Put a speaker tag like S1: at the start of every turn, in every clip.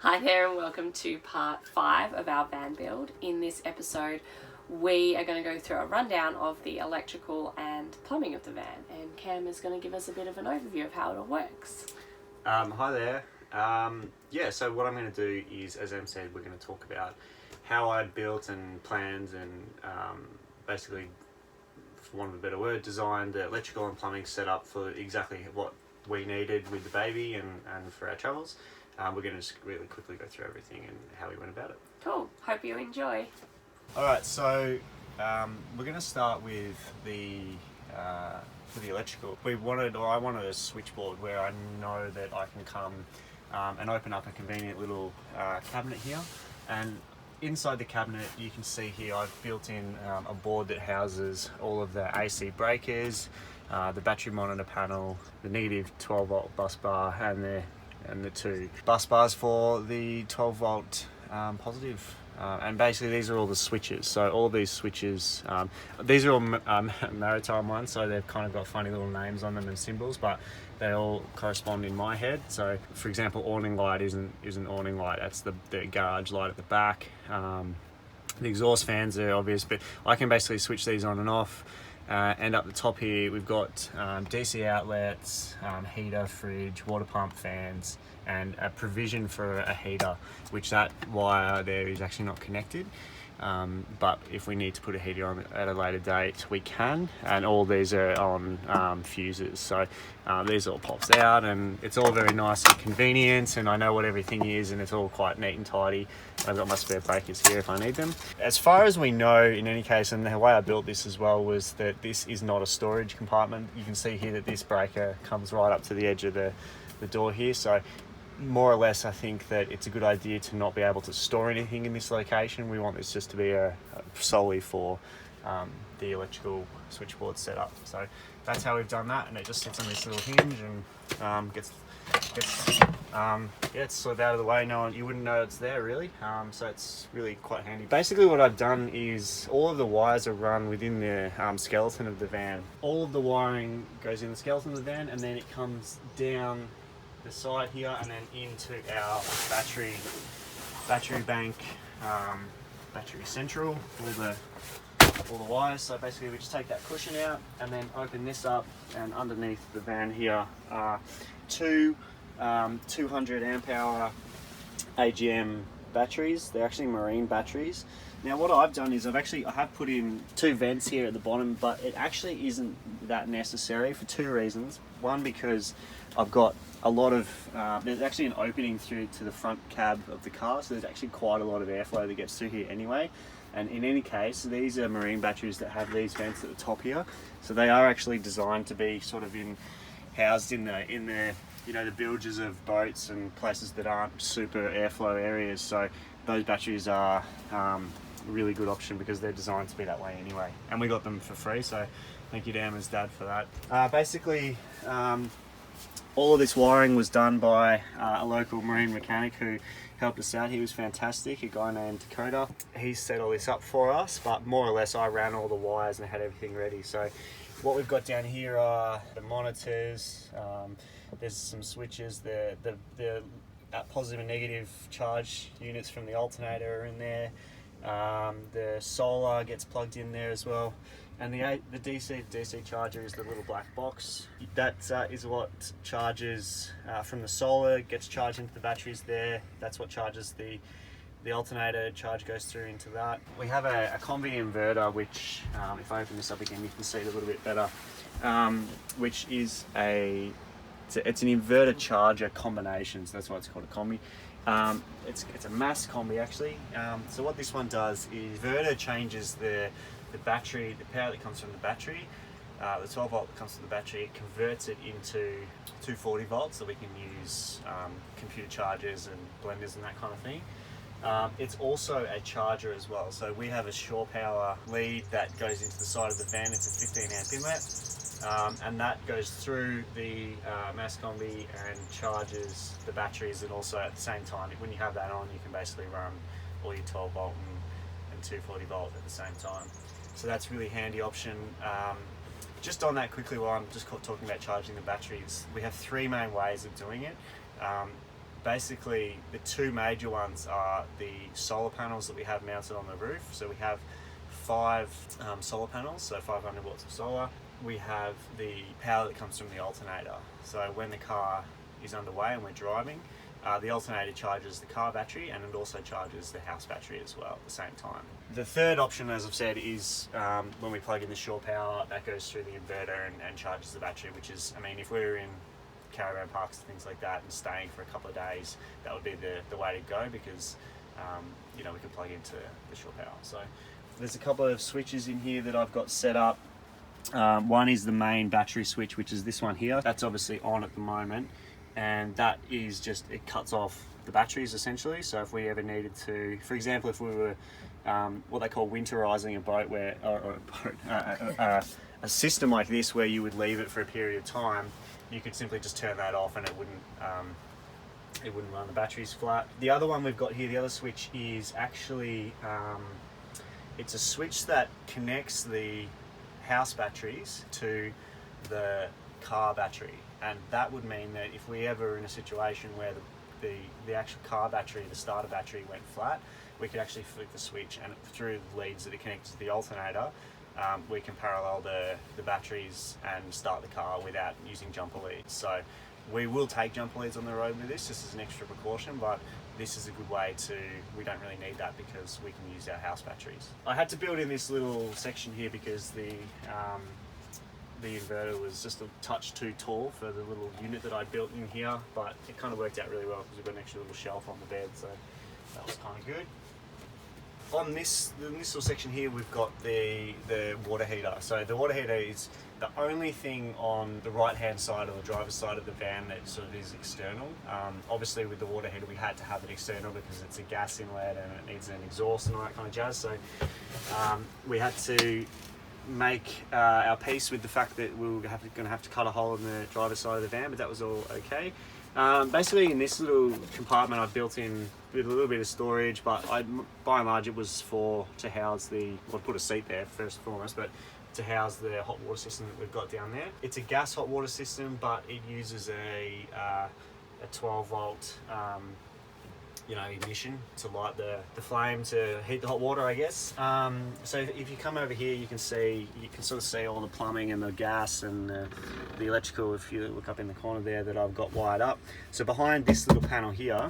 S1: Hi there and welcome to part 5 of our van build. In this episode we are going to go through a rundown of the electrical and plumbing of the van, and Cam is going to give us a bit of an overview of how it all works.
S2: Hi there. So what I'm going to do is, as Em said, we're going to talk about how I built and planned and basically, for want of a better word, designed the electrical and plumbing setup for exactly what we needed with the baby and for our travels. We're going to just really quickly go through everything and how we went about it.
S1: Cool. Hope you enjoy.
S2: Alright, so we're going to start with for the electrical. I wanted a switchboard where I know that I can come and open up a convenient little cabinet here, and inside the cabinet you can see here I've built in a board that houses all of the AC breakers, the battery monitor panel, the negative 12 volt bus bar, and the two bus bars for the 12 volt positive. And basically these are all the switches. So all these switches, these are all maritime ones, so they've kind of got funny little names on them and symbols, but they all correspond in my head. So for example, awning light isn't awning light, that's the garage light at the back. The exhaust fans are obvious, but I can basically switch these on and off. And up the top here we've got DC outlets, heater, fridge, water pump, fans, and a provision for a heater, which that wire there is actually not connected. But if we need to put a heater on at a later date, we can, and all these are on fuses. So these all pops out, and it's all very nice and convenient, and I know what everything is, and it's all quite neat and tidy. I've got my spare breakers here if I need them. As far as we know, in any case, and the way I built this as well was that this is not a storage compartment. You can see here that this breaker comes right up to the edge of the door here, so more or less I think that it's a good idea to not be able to store anything in this location. We want this just to be solely for the electrical switchboard setup. So that's how we've done that, and it just sits on this little hinge and it's sort of out of the way. You wouldn't know it's there really, so it's really quite handy. Basically what I've done is all of the wires are run within the skeleton of the van. All of the wiring goes in the skeleton of the van, and then it comes down the side here and then into our battery bank, battery central, all the wires. So basically we just take that cushion out and then open this up, and underneath the van here are two 200 amp hour AGM batteries. They're actually marine batteries. Now what I've done is I have put in two vents here at the bottom, but it actually isn't that necessary for two reasons. One, because I've got a lot of, there's actually an opening through to the front cab of the car, so there's actually quite a lot of airflow that gets through here anyway. And in any case, these are marine batteries that have these vents at the top here, so they are actually designed to be sort of housed in the the bilges of boats and places that aren't super airflow areas. So those batteries are a really good option because they're designed to be that way anyway, and we got them for free, so thank you to Emma's dad for that. Basically all of this wiring was done by a local marine mechanic who helped us out. He was fantastic, a guy named Dakota. He set all this up for us, but more or less I ran all the wires and had everything ready. So what we've got down here are the monitors, there's some switches, the positive and negative charge units from the alternator are in there, the solar gets plugged in there as well, and the DC to DC charger is the little black box. That is what charges from the solar, gets charged into the batteries there. That's what charges the alternator, charge goes through into that. We have a combi inverter, which if I open this up again you can see it a little bit better, which is it's an inverter charger combination, so that's why it's called a combi. It's a mass combi actually. So what this one does is inverter changes the battery, the power that comes from the battery, the 12 volt that comes from the battery, it converts it into 240 volts, so we can use computer chargers and blenders and that kind of thing. It's also a charger as well, so we have a shore power lead that goes into the side of the van. It's a 15 amp inlet, and that goes through the mass combi and charges the batteries, and also at the same time when you have that on you can basically run all your 12 volt and 240 volt at the same time. So that's a really handy option. Just on that quickly, while I'm just talking about charging the batteries, we have three main ways of doing it. basically the two major ones are the solar panels that we have mounted on the roof. So we have 5 solar panels, so 500 watts of solar. We have the power that comes from the alternator. So when the car is underway and we're driving, the alternator charges the car battery, and it also charges the house battery as well at the same time. The third option, as I've said, is when we plug in the shore power, that goes through the inverter and charges the battery, which is, I mean, if we were in caravan parks and things like that and staying for a couple of days, that would be the way to go, because you know, we can plug into the shore power. So there's a couple of switches in here that I've got set up. One is the main battery switch, which is this one here. That's obviously on at the moment, and that is just, it cuts off the batteries essentially. So if we ever needed to, for example, if we were what they call winterizing a boat, where a system like this where you would leave it for a period of time, you could simply just turn that off and it wouldn't run the batteries flat. The other one we've got here, the other switch, is actually it's a switch that connects the house batteries to the car battery, and that would mean that if we ever were in a situation where the actual car battery, the starter battery, went flat, we could actually flick the switch, and through the leads that are connected to the alternator, we can parallel the batteries and start the car without using jumper leads. So we will take jumper leads on the road with this, just as an extra precaution, but this is a good way to, we don't really need that because we can use our house batteries. I had to build in this little section here because the inverter was just a touch too tall for the little unit that I built in here, but it kind of worked out really well because we've got an extra little shelf on the bed, so that was kind of good. On this little section here, we've got the water heater. So the water heater is the only thing on the right hand side or the driver's side of the van that sort of is external. Obviously with the water heater we had to have it external because it's a gas inlet and it needs an exhaust and all that kind of jazz. So we had to make our peace with the fact that we were going to have to cut a hole in the driver's side of the van, but that was all okay. Basically in this little compartment I built in with a little bit of storage, but by and large it was to house well, put a seat there first and foremost, but to house the hot water system that we've got down there. It's a gas hot water system, but it uses a 12 volt ignition to light the flame to heat the hot water, I guess. So if you come over here, you can sort of see all the plumbing and the gas and the electrical, if you look up in the corner there, that I've got wired up. So behind this little panel here,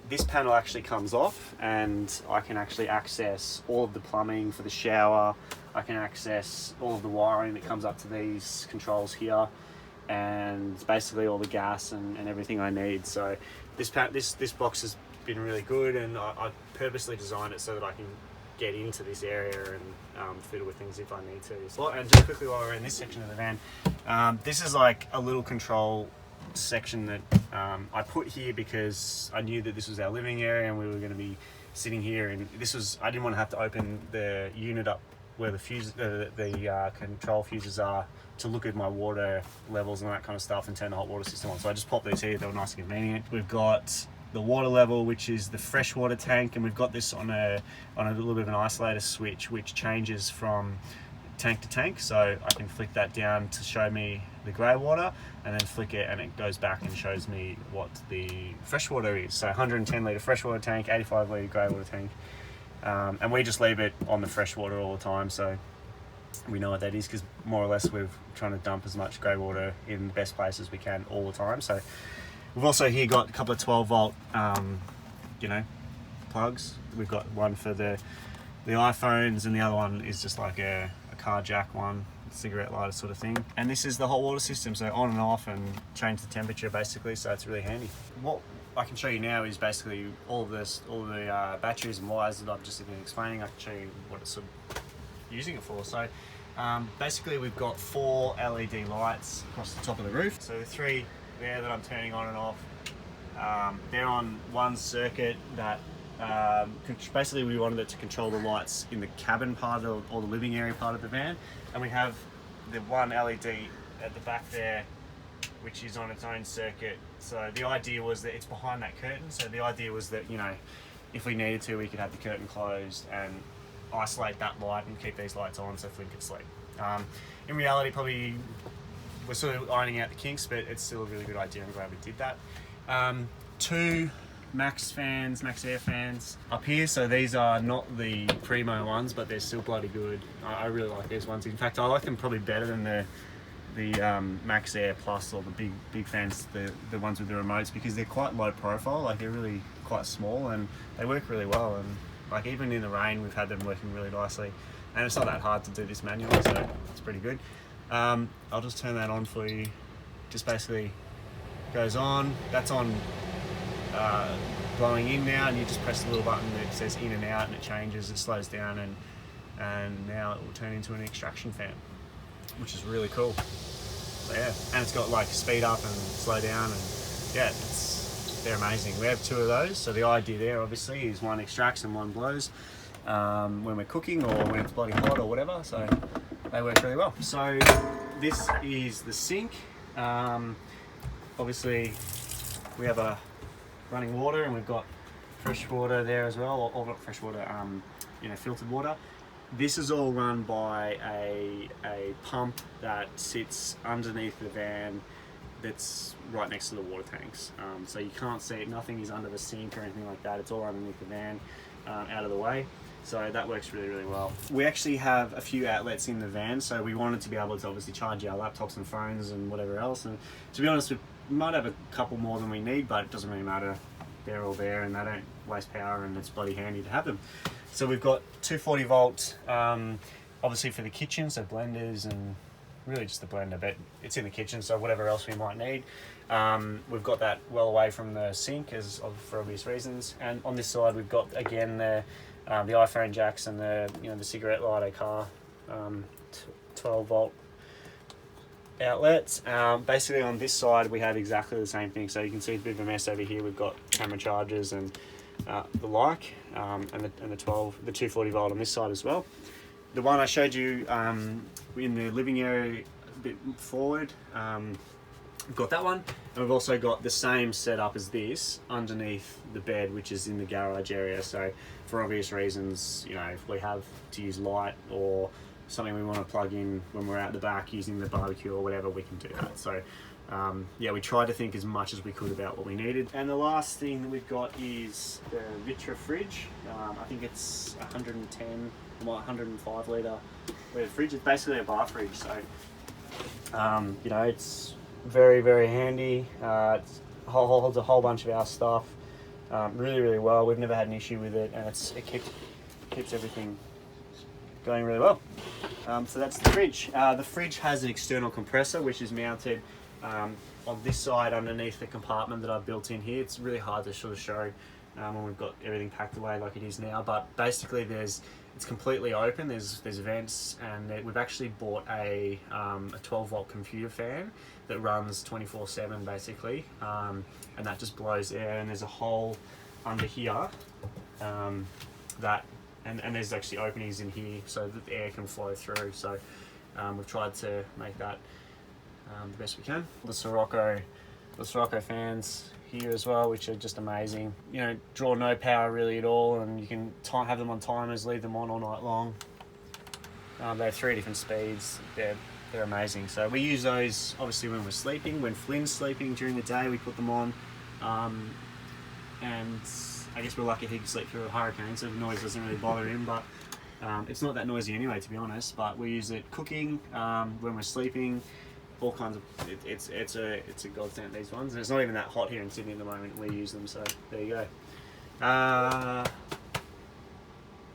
S2: this panel actually comes off and I can actually access all of the plumbing for the shower. I can access all of the wiring that comes up to these controls here, and basically all the gas and everything I need. So this box has been really good, and I purposely designed it so that I can get into this area and fiddle with things if I need to. So, and just quickly while we're in this section of the van, this is like a little control section that I put here because I knew that this was our living area and we were going to be sitting here, and I didn't want to have to open the unit up where the control fuses are to look at my water levels and that kind of stuff and turn the hot water system on. So I just popped these here, they were nice and convenient. We've got the water level, which is the freshwater tank, and we've got this on a little bit of an isolator switch which changes from tank to tank. So I can flick that down to show me the grey water, and then flick it and it goes back and shows me what the freshwater is. So 110 litre freshwater tank, 85 litre grey water tank. And we just leave it on the freshwater all the time, so we know what that is, because more or less we're trying to dump as much grey water in the best places we can all the time. So we've also here got a couple of 12 volt plugs. We've got one for the iPhones, and the other one is just like a car jack one, cigarette lighter sort of thing. And this is the hot water system, so on and off and change the temperature basically, so it's really handy. What I can show you now is basically all the batteries and wires that I've just been explaining. I can show you what it's sort of using it for. So basically we've got 4 LED lights across the top of the roof. So the 3 there that I'm turning on and off, they're on one circuit that basically we wanted it to control the lights in the cabin part or the living area part of the van. And we have the one LED at the back there, which is on its own circuit. So the idea was that it's behind that curtain. So the idea was that, if we needed to, we could have the curtain closed and isolate that light and keep these lights on so Flynn could sleep. In reality, probably we're sort of ironing out the kinks, but it's still a really good idea. I'm glad we did that. Two max air fans up here. So these are not the primo ones, but they're still bloody good. I really like these ones. In fact, I like them probably better than the Max Air Plus or the big fans, the ones with the remotes, because they're quite low profile. Like, they're really quite small and they work really well. And like, even in the rain, we've had them working really nicely. And it's not that hard to do this manually, so it's pretty good. I'll just turn that on for you. Just basically goes on. That's on blowing in now, and you just press the little button that says in and out, and it changes, it slows down, and now it will turn into an extraction fan, which is really cool. So, yeah, and it's got like speed up and slow down, and yeah, they're amazing. We have two of those, so the idea there obviously is one extracts and one blows when we're cooking or when it's bloody hot or whatever, so they work really well. So this is the sink. Obviously we have a running water, and we've got fresh water there as well, or not fresh water, filtered water. This is all run by a pump that sits underneath the van that's right next to the water tanks. So you can't see it, nothing is under the sink or anything like that. It's all underneath the van, out of the way. So that works really, really well. We actually have a few outlets in the van, so we wanted to be able to obviously charge our laptops and phones and whatever else. And to be honest, we might have a couple more than we need, but it doesn't really matter. They're all there and they don't waste power, and it's bloody handy to have them. So we've got 240 volt, obviously for the kitchen, so blenders and really just the blender, but it's in the kitchen, so whatever else we might need. We've got that well away from the sink for obvious reasons. And on this side we've got again the iPhone jacks and the cigarette lighter car 12 volt outlets. Basically on this side we have exactly the same thing, so you can see a bit of a mess over here. We've got camera chargers and the like, and the 240 volt on this side as well. The one I showed you in the living area a bit forward, we've got that one, and we've also got the same setup as this underneath the bed, which is in the garage area. So for obvious reasons, if we have to use light or something we want to plug in when we're out the back using the barbecue or whatever, we can do that. So yeah, we tried to think as much as we could about what we needed. And the last thing that we've got is the Vitra fridge. I think it's 110 or 105 litre fridge. It's basically a bar fridge, so it's very, very handy. It holds a whole bunch of our stuff really, really well. We've never had an issue with it, and it keeps everything going really well. So that's the fridge. The fridge has an external compressor which is mounted on this side underneath the compartment that I've built in here. It's really hard to sort of show when we've got everything packed away like it is now, but basically it's completely open. There's vents, and we've actually bought a 12 volt computer fan that runs 24/7 basically, and that just blows air, and there's a hole under here and there's actually openings in here so that the air can flow through. So we've tried to make that the best we can. The Sirocco fans here as well, which are just amazing. Draw no power really at all, and you can have them on timers, leave them on all night long. They have 3 different speeds. They're amazing. So we use those obviously when we're sleeping. When Flynn's sleeping during the day, we put them on, and I guess we're lucky he can sleep through a hurricane, so the noise doesn't really bother him. But it's not that noisy anyway, to be honest. But we use it cooking, when we're sleeping. All kinds of it's a godsend, these ones, and it's not even that hot here in Sydney at the moment. We use them, so there you go.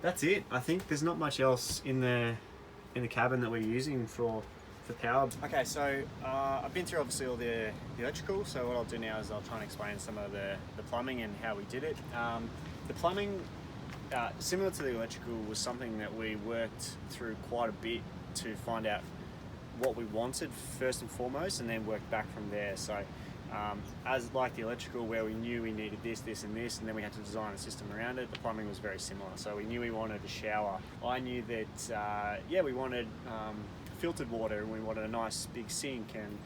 S2: That's it. I think there's not much else in the cabin that we're using for power. Okay, so I've been through obviously all the electrical, so what I'll do now is I'll try and explain some of the plumbing and how we did it. The plumbing, similar to the electrical, was something that we worked through quite a bit to find out what we wanted first and foremost, and then work back from there. So as like the electrical, where we knew we needed this and this, and then we had to design a system around it, the plumbing was very similar. So we knew we wanted a shower. I knew that we wanted filtered water, and we wanted a nice big sink, and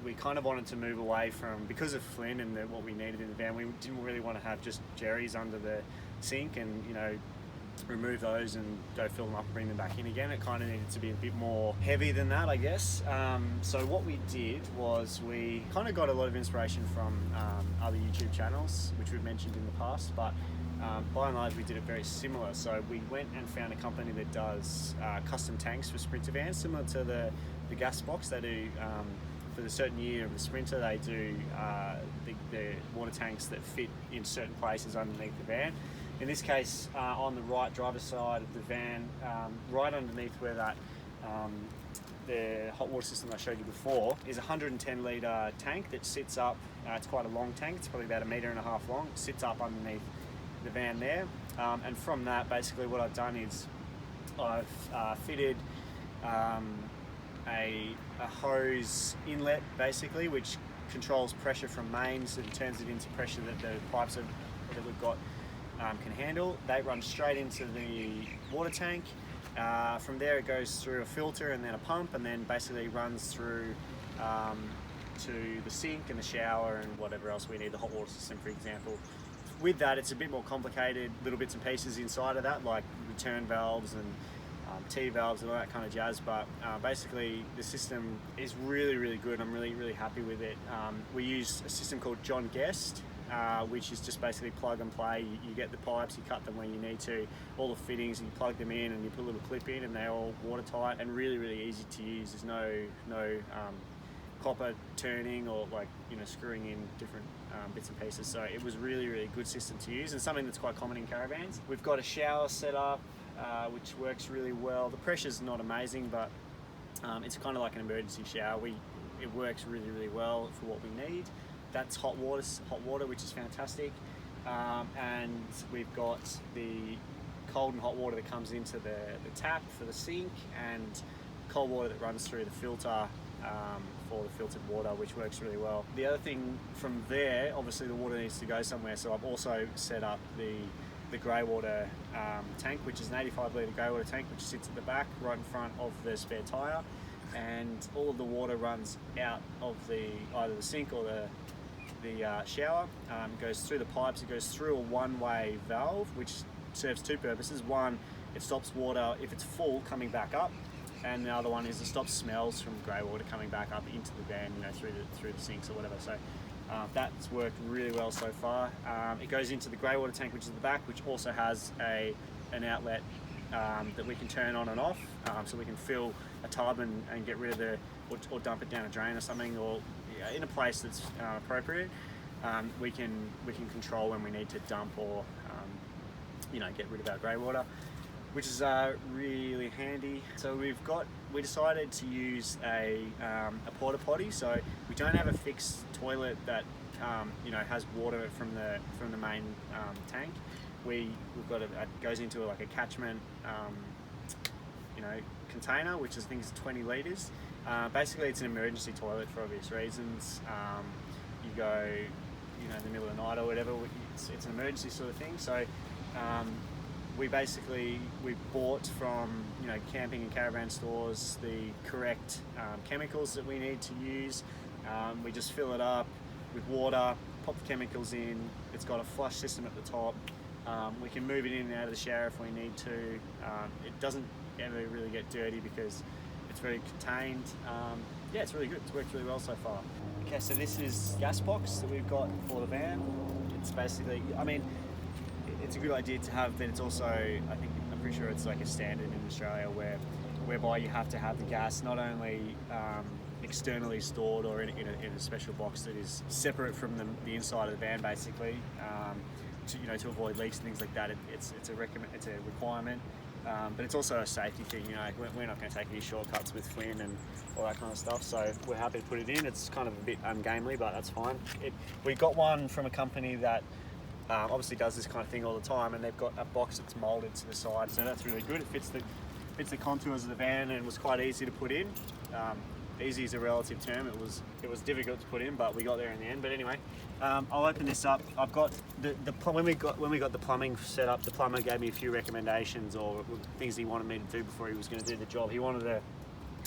S2: we kind of wanted to move away from, because of Flynn and what we needed in the van, we didn't really want to have just jerrys under the sink, and remove those and go fill them up and bring them back in again. It kind of needed to be a bit more heavy than that, I guess. So what we did was we kind of got a lot of inspiration from other YouTube channels, which we've mentioned in the past, but by and large we did it very similar. So we went and found a company that does custom tanks for Sprinter vans, similar to the gas box. They do for the certain year of the Sprinter, they do the water tanks that fit in certain places underneath the van. In this case, on the right driver's side of the van, right underneath where that the hot water system I showed you before is a 110 litre tank that sits up. It's quite a long tank, it's probably about 1.5 metres long. It sits up underneath the van there, and from that, basically what I've done is I've fitted a hose inlet, basically, which controls pressure from mains and turns it into pressure that the pipes that we've got can handle. They run straight into the water tank. From there it goes through a filter and then a pump, and then basically runs through to the sink and the shower and whatever else we need, the hot water system, for example. With that, it's a bit more complicated, little bits and pieces inside of that, like return valves and T-valves and all that kind of jazz, but basically the system is really, really good. I'm really, really happy with it. We use a system called John Guest, which is just basically plug and play. You get the pipes, you cut them when you need to, all the fittings, and you plug them in and you put a little clip in, and they're all watertight and really, really easy to use. There's no copper turning or screwing in different bits and pieces. So it was really, really good system to use, and something that's quite common in caravans. We've got a shower set up, which works really well. The pressure's not amazing, but it's kind of like an emergency shower. It works really, really well for what we need. That's hot water, which is fantastic. And we've got the cold and hot water that comes into the tap for the sink, and cold water that runs through the filter for the filtered water, which works really well. The other thing from there, obviously the water needs to go somewhere, so I've also set up the grey water tank, which is an 85 litre grey water tank, which sits at the back right in front of the spare tyre, and all of the water runs out of either the sink or the shower. Goes through the pipes. It goes through a one-way valve, which serves two purposes. One, it stops water if it's full coming back up, and the other one is it stops smells from grey water coming back up into the van, through the sinks or whatever. So that's worked really well so far. It goes into the grey water tank, which is the back, which also has an outlet that we can turn on and off, so we can fill a tub and get rid of or dump it down a drain or something, or in a place that's appropriate. We can control when we need to dump or get rid of our grey water, which is really handy. So we decided to use a porta potty. So we don't have a fixed toilet that has water from the main tank. We've got it goes into like a catchment container, which I think is 20 litres. Basically it's an emergency toilet for obvious reasons. You go in the middle of the night or whatever, it's an emergency sort of thing. So we bought from camping and caravan stores the correct chemicals that we need to use. We just fill it up with water, pop the chemicals in. It's got a flush system at the top. We can move it in and out of the shower if we need to. It doesn't ever really get dirty because it's very contained. Yeah, it's really good. It's worked really well so far. Okay, so this is gas box that we've got for the van. It's basically, it's a good idea to have, but it's also, I'm pretty sure it's like a standard in Australia whereby you have to have the gas not only externally stored or in a special box that is separate from the inside of the van, basically, to avoid leaks and things like that. It's a requirement. But it's also a safety thing. We're not going to take any shortcuts with Flynn and all that kind of stuff, so we're happy to put it in. It's kind of a bit ungainly, but that's fine. We got one from a company that obviously does this kind of thing all the time, and they've got a box that's moulded to the side, so that's really good. It fits the contours of the van and was quite easy to put in. Easy is a relative term. It was difficult to put in, but we got there in the end. But anyway, I'll open this up. I've got when we got the plumbing set up, the plumber gave me a few recommendations or things he wanted me to do before he was going to do the job. He wanted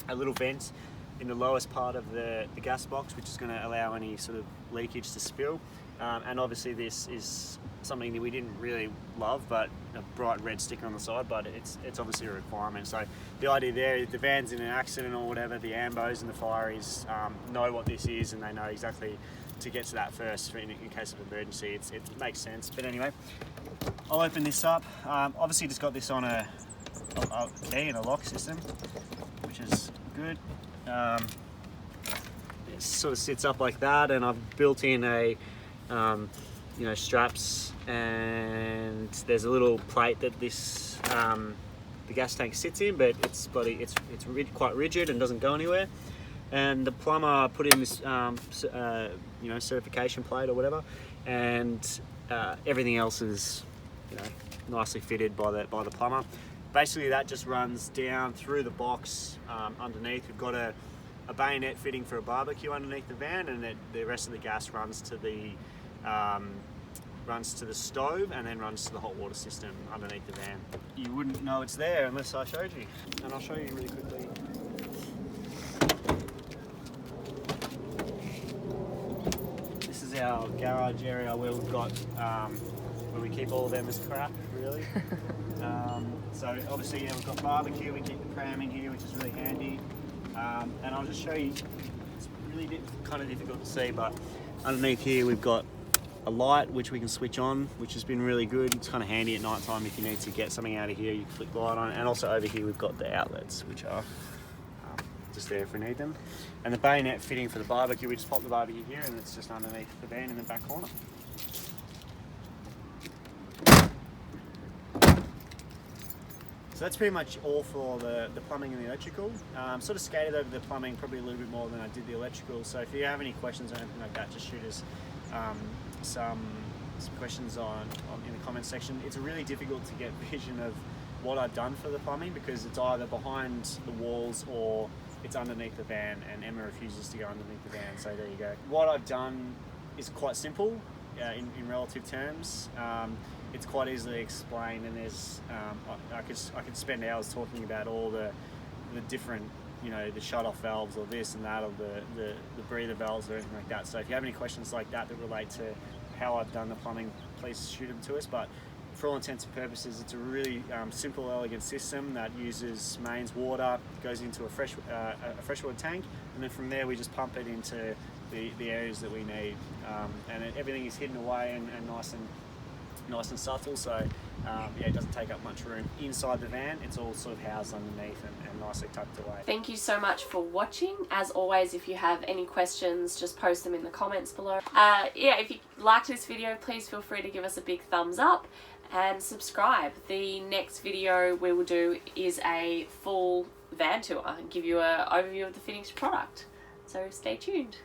S2: a little vent in the lowest part of the gas box, which is going to allow any sort of leakage to spill. and obviously this is something that we didn't really love, but a bright red sticker on the side, but it's obviously a requirement. So the idea there, if the van's in an accident or whatever, the ambos and the fireys know what this is, and they know exactly to get to that first in case of emergency. It makes sense. But anyway, I'll open this up. Obviously just got this on a key and a lock system, which is good. It sort of sits up like that, and I've built in a straps, and there's a little plate that this the gas tank sits in, but it's quite rigid and doesn't go anywhere. And the plumber put in this certification plate or whatever, and everything else is nicely fitted by the plumber. Basically that just runs down through the box underneath. We've got a bayonet fitting for a barbecue underneath the van, and the rest of the gas runs to the stove and then runs to the hot water system underneath the van. You wouldn't know it's there unless I showed you, and I'll show you really quickly. This is our garage area where we've got where we keep all of them as crap, really. So obviously, we've got barbecue, we keep the pram in here, which is really handy. And I'll just show you, it's really kind of difficult to see, but underneath here we've got a light which we can switch on, which has been really good. It's kind of handy at night time if you need to get something out of here, you can flick the light on. And also over here we've got the outlets, which are just there if we need them. And the bayonet fitting for the barbecue, we just pop the barbecue here, and it's just underneath the van in the back corner. So that's pretty much all for the plumbing and the electrical. Sort of skated over the plumbing probably a little bit more than I did the electrical. So if you have any questions or anything like that, just shoot us some questions in the comments section. It's really difficult to get vision of what I've done for the plumbing because it's either behind the walls or it's underneath the van, and Emma refuses to go underneath the van, so there you go. What I've done is quite simple in relative terms. It's quite easily explained, and there's I could spend hours talking about all the different, the shut-off valves or this and that, or the breather valves or anything like that. So if you have any questions like that relate to how I've done the plumbing, please shoot them to us. But for all intents and purposes, it's a really simple, elegant system that uses mains water, goes into a freshwater tank, and then from there we just pump it into the areas that we need. And everything is hidden away and nice and subtle, so it doesn't take up much room inside the van. It's all sort of housed underneath and nicely tucked away.
S1: Thank you so much for watching. As always, if you have any questions, just post them in the comments below. If you liked this video, please feel free to give us a big thumbs up and subscribe. The next video we will do is a full van tour and give you an overview of the finished product, so stay tuned.